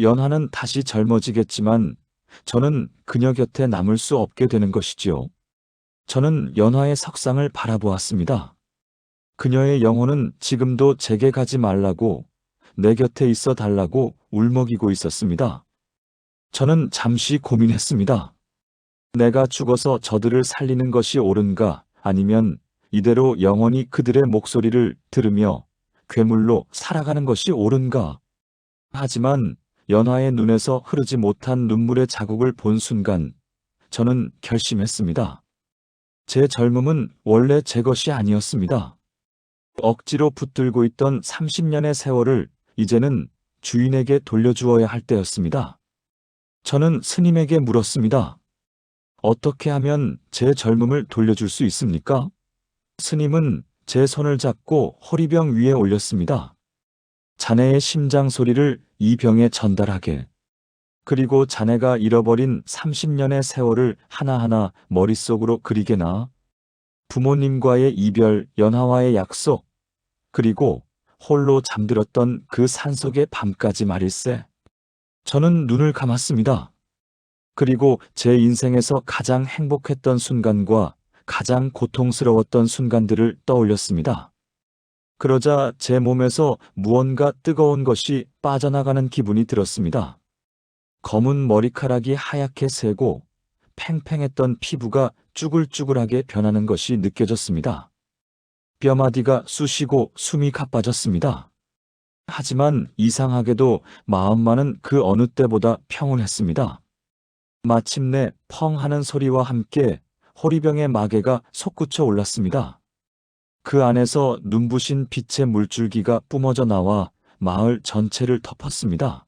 연하는 다시 젊어지겠지만 저는 그녀 곁에 남을 수 없게 되는 것이지요. 저는 연하의 석상을 바라보았습니다. 그녀의 영혼은 지금도 제게 가지 말라고, 내 곁에 있어 달라고 울먹이고 있었습니다. 저는 잠시 고민했습니다. 내가 죽어서 저들을 살리는 것이 옳은가, 아니면 이대로 영원히 그들의 목소리를 들으며 괴물로 살아가는 것이 옳은가. 하지만 연하의 눈에서 흐르지 못한 눈물의 자국을 본 순간 저는 결심했습니다. 제 젊음은 원래 제 것이 아니었습니다. 억지로 붙들고 있던 30년의 세월을 이제는 주인에게 돌려주어야 할 때였습니다. 저는 스님에게 물었습니다. 어떻게 하면 제 젊음을 돌려줄 수 있습니까? 스님은 제 손을 잡고 호리병 위에 올렸습니다. 자네의 심장 소리를 이 병에 전달하게. 그리고 자네가 잃어버린 30년의 세월을 하나하나 머릿속으로 그리게 나. 부모님과의 이별, 연하와의 약속, 그리고 홀로 잠들었던 그 산속의 밤까지 말일세. 저는 눈을 감았습니다. 그리고 제 인생에서 가장 행복했던 순간과 가장 고통스러웠던 순간들을 떠올렸습니다. 그러자 제 몸에서 무언가 뜨거운 것이 빠져나가는 기분이 들었습니다. 검은 머리카락이 하얗게 새고 팽팽했던 피부가 쭈글쭈글하게 변하는 것이 느껴졌습니다. 뼈마디가 쑤시고 숨이 가빠졌습니다. 하지만 이상하게도 마음만은 그 어느 때보다 평온했습니다. 마침내 펑 하는 소리와 함께 호리병의 마개가 솟구쳐 올랐습니다. 그 안에서 눈부신 빛의 물줄기가 뿜어져 나와 마을 전체를 덮었습니다.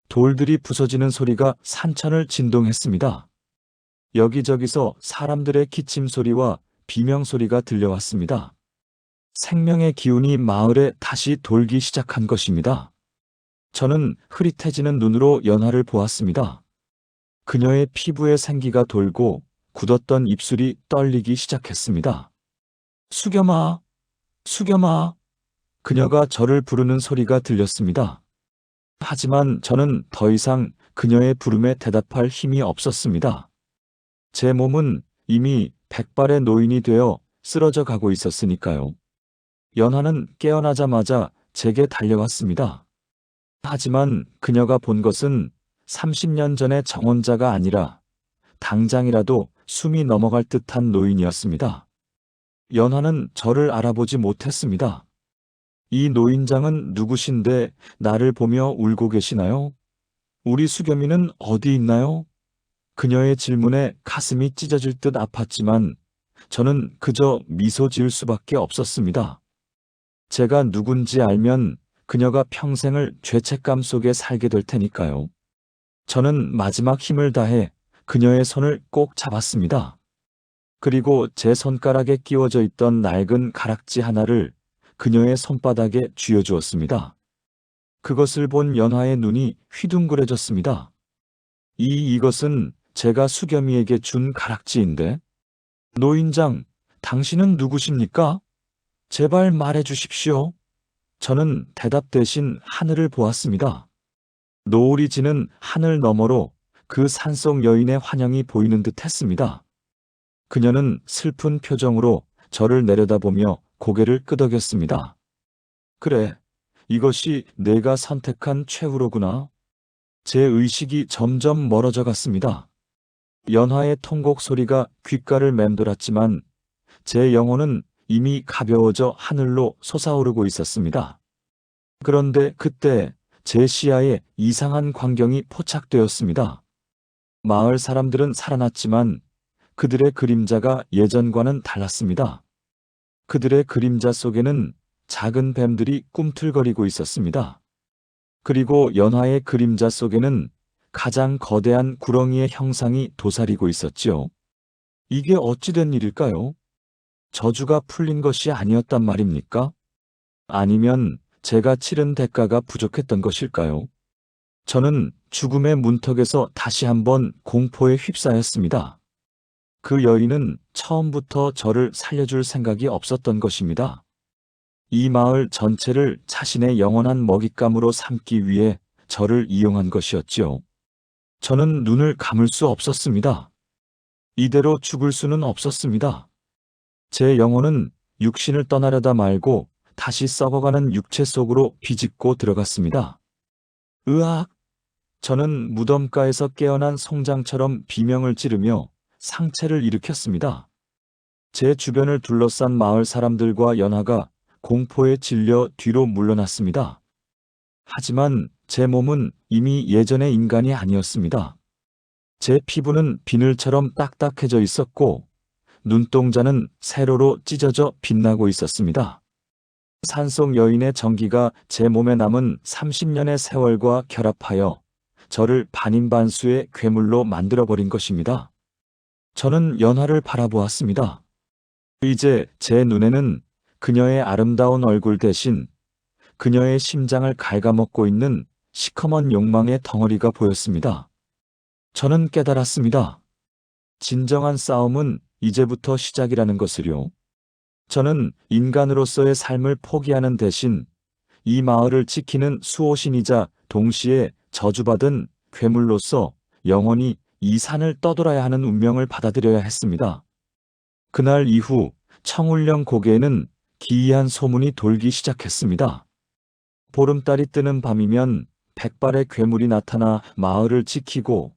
돌들이 부서지는 소리가 산천을 진동했습니다. 여기저기서 사람들의 기침 소리와 비명 소리가 들려왔습니다. 생명의 기운이 마을에 다시 돌기 시작한 것입니다. 저는 흐릿해지는 눈으로 연하를 보았습니다. 그녀의 피부에 생기가 돌고 굳었던 입술이 떨리기 시작했습니다. 수겸아, 수겸아. 그녀가 저를 부르는 소리가 들렸습니다. 하지만 저는 더 이상 그녀의 부름에 대답할 힘이 없었습니다. 제 몸은 이미 백발의 노인이 되어 쓰러져 가고 있었으니까요. 연하는 깨어나자마자 제게 달려왔습니다. 하지만 그녀가 본 것은 30년 전의 정혼자가 아니라 당장이라도 숨이 넘어갈 듯한 노인이었습니다. 연하는 저를 알아보지 못했습니다. 이 노인장은 누구신데 나를 보며 울고 계시나요? 우리 수겸이는 어디 있나요? 그녀의 질문에 가슴이 찢어질 듯 아팠지만 저는 그저 미소 지을 수밖에 없었습니다. 제가 누군지 알면 그녀가 평생을 죄책감 속에 살게 될 테니까요. 저는 마지막 힘을 다해 그녀의 손을 꼭 잡았습니다. 그리고 제 손가락에 끼워져 있던 낡은 가락지 하나를 그녀의 손바닥에 쥐어주었습니다. 그것을 본 연하의 눈이 휘둥그레졌습니다. 이것은 제가 수겸이에게 준 가락지인데. 노인장, 당신은 누구십니까? 제발 말해 주십시오. 저는 대답 대신 하늘을 보았습니다. 노을이 지는 하늘 너머로 그 산속 여인의 환영이 보이는 듯 했습니다. 그녀는 슬픈 표정으로 저를 내려다보며 고개를 끄덕였습니다. 그래, 이것이 내가 선택한 최후로구나. 제 의식이 점점 멀어져 갔습니다. 연하의 통곡 소리가 귓가를 맴돌았지만 제 영혼은 이미 가벼워져 하늘로 솟아오르고 있었습니다. 그런데 그때 제 시야에 이상한 광경이 포착되었습니다. 마을 사람들은 살아났지만 그들의 그림자가 예전과는 달랐습니다. 그들의 그림자 속에는 작은 뱀들이 꿈틀거리고 있었습니다. 그리고 연하의 그림자 속에는 가장 거대한 구렁이의 형상이 도사리고 있었지요. 이게 어찌된 일일까요? 저주가 풀린 것이 아니었단 말입니까? 아니면 제가 치른 대가가 부족했던 것일까요? 저는 죽음의 문턱에서 다시 한번 공포에 휩싸였습니다. 그 여인은 처음부터 저를 살려줄 생각이 없었던 것입니다. 이 마을 전체를 자신의 영원한 먹잇감으로 삼기 위해 저를 이용한 것이었지요. 저는 눈을 감을 수 없었습니다. 이대로 죽을 수는 없었습니다. 제 영혼은 육신을 떠나려다 말고 다시 썩어가는 육체 속으로 비집고 들어갔습니다. 으악! 저는 무덤가에서 깨어난 송장처럼 비명을 지르며 상체를 일으켰습니다. 제 주변을 둘러싼 마을 사람들과 연하가 공포에 질려 뒤로 물러났습니다. 하지만 제 몸은 이미 예전의 인간이 아니었습니다. 제 피부는 비늘처럼 딱딱해져 있었고 눈동자는 세로로 찢어져 빛나고 있었습니다. 산속 여인의 정기가 제 몸에 남은 30년의 세월과 결합하여 저를 반인반수의 괴물로 만들어버린 것입니다. 저는 연하를 바라보았습니다. 이제 제 눈에는 그녀의 아름다운 얼굴 대신 그녀의 심장을 갉아먹고 있는 시커먼 욕망의 덩어리가 보였습니다. 저는 깨달았습니다. 진정한 싸움은 이제부터 시작이라는 것을요. 저는 인간으로서의 삶을 포기하는 대신 이 마을을 지키는 수호신이자 동시에 저주받은 괴물로서 영원히 이 산을 떠돌아야 하는 운명을 받아들여야 했습니다. 그날 이후 청울령 고개에는 기이한 소문이 돌기 시작했습니다. 보름달이 뜨는 밤이면 백발의 괴물이 나타나 마을을 지키고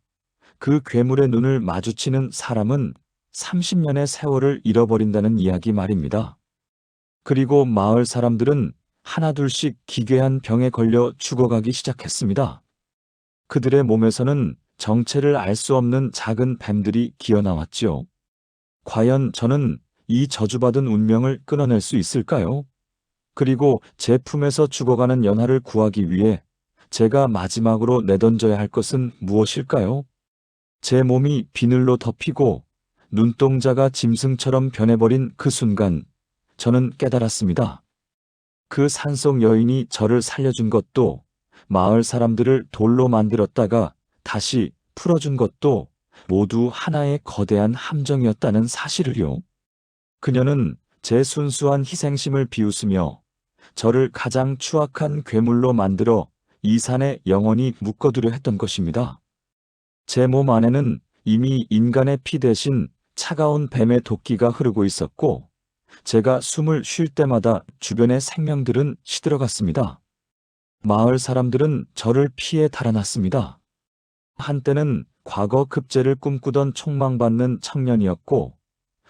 그 괴물의 눈을 마주치는 사람은 30년의 세월을 잃어버린다는 이야기 말입니다. 그리고 마을 사람들은 하나둘씩 기괴한 병에 걸려 죽어가기 시작했습니다. 그들의 몸에서는 정체를 알 수 없는 작은 뱀들이 기어나왔지요. 과연 저는 이 저주받은 운명을 끊어낼 수 있을까요? 그리고 제 품에서 죽어가는 연하를 구하기 위해 제가 마지막으로 내던져야 할 것은 무엇일까요? 제 몸이 비늘로 덮이고 눈동자가 짐승처럼 변해버린 그 순간 저는 깨달았습니다. 그 산속 여인이 저를 살려준 것도 마을 사람들을 돌로 만들었다가 다시 풀어준 것도 모두 하나의 거대한 함정이었다는 사실을요. 그녀는 제 순수한 희생심을 비웃으며 저를 가장 추악한 괴물로 만들어 이 산에 영원히 묶어두려 했던 것입니다. 제 몸 안에는 이미 인간의 피 대신 차가운 뱀의 도끼가 흐르고 있었고 제가 숨을 쉴 때마다 주변의 생명들은 시들어갔습니다. 마을 사람들은 저를 피해 달아났습니다. 한때는 과거 급제를 꿈꾸던 촉망받는 청년이었고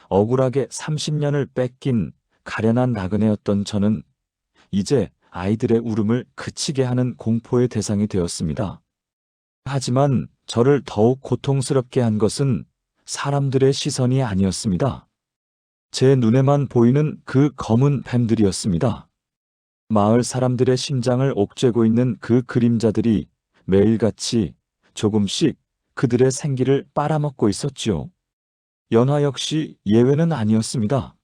억울하게 30년을 뺏긴 가련한 나그네였던 저는 이제 아이들의 울음을 그치게 하는 공포의 대상이 되었습니다. 하지만 저를 더욱 고통스럽게 한 것은 사람들의 시선이 아니었습니다. 제 눈에만 보이는 그 검은 뱀들이었습니다. 마을 사람들의 심장을 옥죄고 있는 그 그림자들이 매일같이 조금씩 그들의 생기를 빨아먹고 있었지요. 연화 역시 예외는 아니었습니다.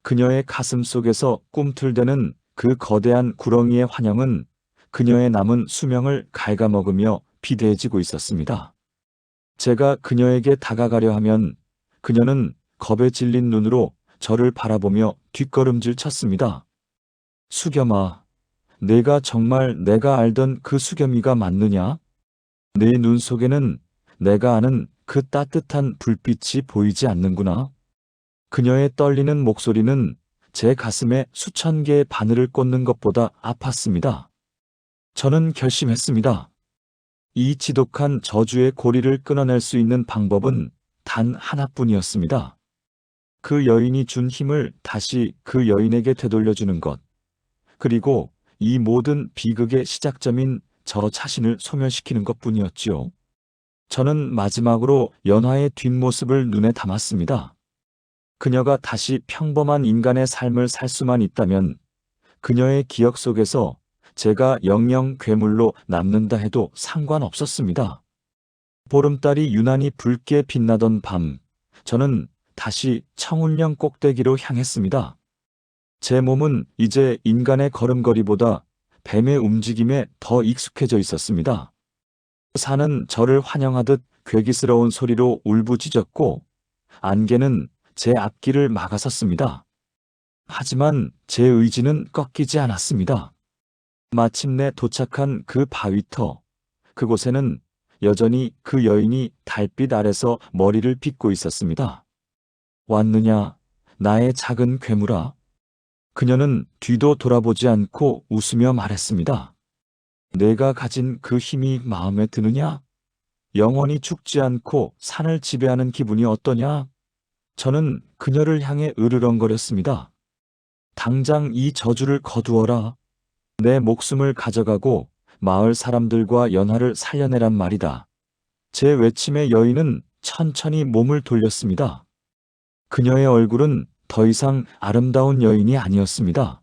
그녀의 가슴 속에서 꿈틀대는 그 거대한 구렁이의 환영은 그녀의 남은 수명을 갉아먹으며 비대해지고 있었습니다. 제가 그녀에게 다가가려 하면 그녀는 겁에 질린 눈으로 저를 바라보며 뒷걸음질 쳤습니다. 수겸아, 내가 정말 내가 알던 그 수겸이가 맞느냐? 내 눈 속에는 내가 아는 그 따뜻한 불빛이 보이지 않는구나. 그녀의 떨리는 목소리는 제 가슴에 수천 개의 바늘을 꽂는 것보다 아팠습니다. 저는 결심했습니다. 이 지독한 저주의 고리를 끊어낼 수 있는 방법은 단 하나뿐이었습니다. 그 여인이 준 힘을 다시 그 여인에게 되돌려주는 것. 그리고 이 모든 비극의 시작점인 저 자신을 소멸시키는 것뿐이었지요. 저는 마지막으로 연화의 뒷모습을 눈에 담았습니다. 그녀가 다시 평범한 인간의 삶을 살 수만 있다면 그녀의 기억 속에서 제가 영영 괴물로 남는다 해도 상관없었습니다. 보름달이 유난히 붉게 빛나던 밤, 저는 다시 청운령 꼭대기로 향했습니다. 제 몸은 이제 인간의 걸음걸이보다 뱀의 움직임에 더 익숙해져 있었습니다. 산은 저를 환영하듯 괴기스러운 소리로 울부짖었고 안개는 제 앞길을 막아섰습니다. 하지만 제 의지는 꺾이지 않았습니다. 마침내 도착한 그 바위터, 그곳에는 여전히 그 여인이 달빛 아래서 머리를 빗고 있었습니다. 왔느냐, 나의 작은 괴물아. 그녀는 뒤도 돌아보지 않고 웃으며 말했습니다. 내가 가진 그 힘이 마음에 드느냐? 영원히 죽지 않고 산을 지배하는 기분이 어떠냐? 저는 그녀를 향해 으르렁거렸습니다. 당장 이 저주를 거두어라. 내 목숨을 가져가고 마을 사람들과 연화를 살려내란 말이다. 제 외침에 여인은 천천히 몸을 돌렸습니다. 그녀의 얼굴은 더 이상 아름다운 여인이 아니었습니다.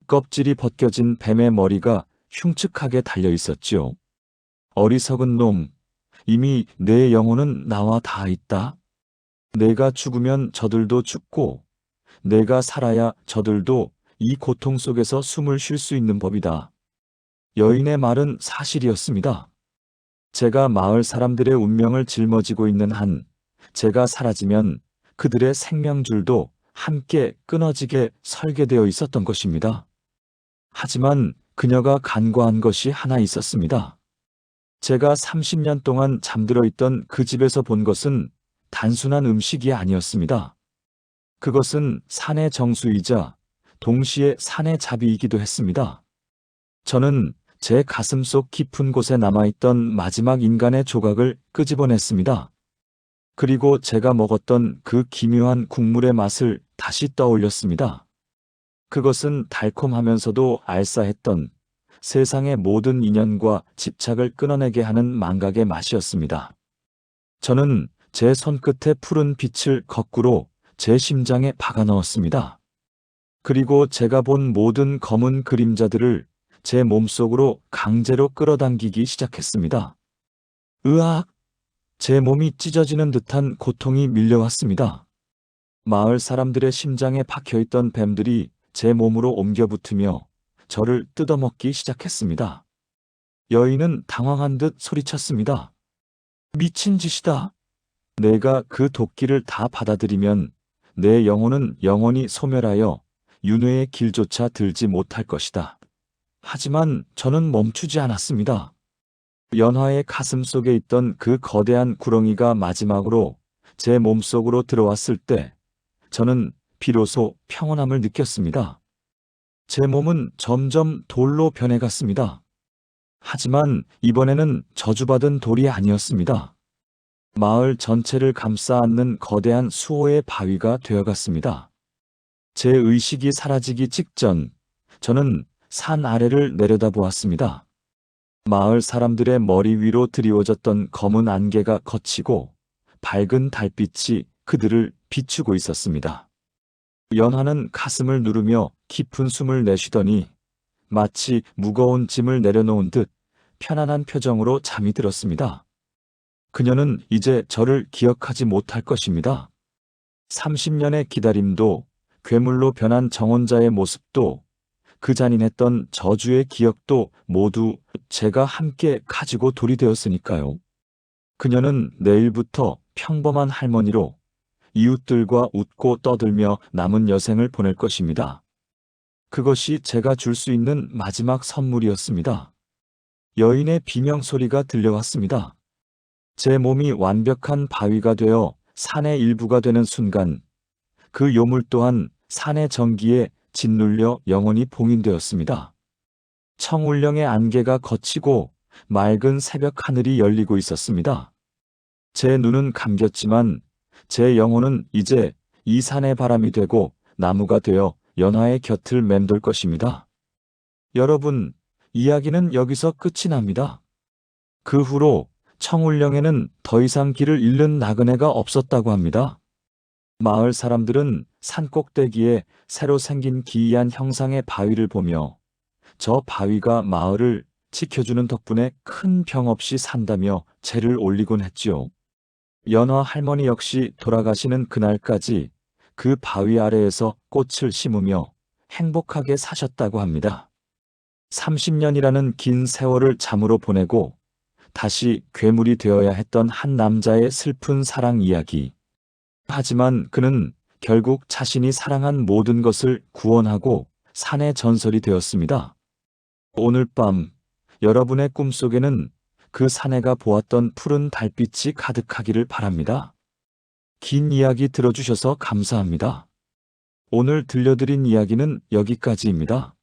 껍질이 벗겨진 뱀의 머리가 흉측하게 달려 있었지요. 어리석은 놈, 이미 내 영혼은 나와 닿아 있다. 내가 죽으면 저들도 죽고 내가 살아야 저들도 이 고통 속에서 숨을 쉴 수 있는 법이다. 여인의 말은 사실이었습니다. 제가 마을 사람들의 운명을 짊어지고 있는 한, 제가 사라지면 그들의 생명줄도 함께 끊어지게 설계되어 있었던 것입니다. 하지만 그녀가 간과한 것이 하나 있었습니다. 제가 30년 동안 잠들어 있던 그 집에서 본 것은 단순한 음식이 아니었습니다. 그것은 산의 정수이자 동시에 산의 자비이기도 했습니다. 저는 제 가슴 속 깊은 곳에 남아있던 마지막 인간의 조각을 끄집어냈습니다. 그리고 제가 먹었던 그 기묘한 국물의 맛을 다시 떠올렸습니다. 그것은 달콤하면서도 알싸했던 세상의 모든 인연과 집착을 끊어내게 하는 망각의 맛이었습니다. 저는 제 손끝에 푸른 빛을 거꾸로 제 심장에 박아 넣었습니다. 그리고 제가 본 모든 검은 그림자들을 제 몸속으로 강제로 끌어당기기 시작했습니다. 으악! 제 몸이 찢어지는 듯한 고통이 밀려왔습니다. 마을 사람들의 심장에 박혀있던 뱀들이 제 몸으로 옮겨붙으며 저를 뜯어먹기 시작했습니다. 여인은 당황한 듯 소리쳤습니다. 미친 짓이다. 내가 그 도끼를 다 받아들이면 내 영혼은 영원히 소멸하여 윤회의 길조차 들지 못할 것이다. 하지만 저는 멈추지 않았습니다. 연화의 가슴 속에 있던 그 거대한 구렁이가 마지막으로 제 몸속으로 들어왔을 때 저는 비로소 평온함을 느꼈습니다. 제 몸은 점점 돌로 변해갔습니다. 하지만 이번에는 저주받은 돌이 아니었습니다. 마을 전체를 감싸 안는 거대한 수호의 바위가 되어갔습니다. 제 의식이 사라지기 직전 저는 산 아래를 내려다보았습니다. 마을 사람들의 머리 위로 드리워졌던 검은 안개가 걷히고 밝은 달빛이 그들을 비추고 있었습니다. 연화는 가슴을 누르며 깊은 숨을 내쉬더니 마치 무거운 짐을 내려놓은 듯 편안한 표정으로 잠이 들었습니다. 그녀는 이제 저를 기억하지 못할 것입니다. 30년의 기다림도 괴물로 변한 정혼자의 모습도 그 잔인했던 저주의 기억도 모두 제가 함께 가지고 돌이 되었으니까요. 그녀는 내일부터 평범한 할머니로 이웃들과 웃고 떠들며 남은 여생을 보낼 것입니다. 그것이 제가 줄 수 있는 마지막 선물이었습니다. 여인의 비명소리가 들려왔습니다. 제 몸이 완벽한 바위가 되어 산의 일부가 되는 순간 그 요물 또한 산의 전기에 짓눌려 영원히 봉인되었습니다. 청울령의 안개가 걷히고 맑은 새벽 하늘이 열리고 있었습니다. 제 눈은 감겼지만 제 영혼은 이제 이 산의 바람이 되고 나무가 되어 연화의 곁을 맴돌 것입니다. 여러분, 이야기는 여기서 끝이 납니다. 그 후로 청울령에는 더 이상 길을 잃는 나그네가 없었다고 합니다. 마을 사람들은 산 꼭대기에 새로 생긴 기이한 형상의 바위를 보며 저 바위가 마을을 지켜주는 덕분에 큰 병 없이 산다며 제를 올리곤 했지요. 연화 할머니 역시 돌아가시는 그날까지 그 바위 아래에서 꽃을 심으며 행복하게 사셨다고 합니다. 30년이라는 긴 세월을 잠으로 보내고 다시 괴물이 되어야 했던 한 남자의 슬픈 사랑 이야기. 하지만 그는 결국 자신이 사랑한 모든 것을 구원하고 산의 전설이 되었습니다. 오늘 밤 여러분의 꿈속에는 그 사내가 보았던 푸른 달빛이 가득하기를 바랍니다. 긴 이야기 들어주셔서 감사합니다. 오늘 들려드린 이야기는 여기까지입니다.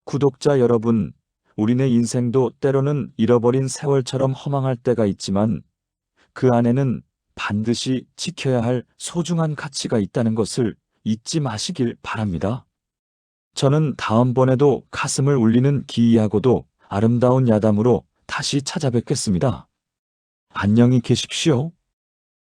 구독자 여러분, 우리네 인생도 때로는 잃어버린 세월처럼 허망할 때가 있지만 그 안에는 반드시 지켜야 할 소중한 가치가 있다는 것을 잊지 마시길 바랍니다. 저는 다음번에도 가슴을 울리는 기이하고도 아름다운 야담으로 다시 찾아뵙겠습니다. 안녕히 계십시오.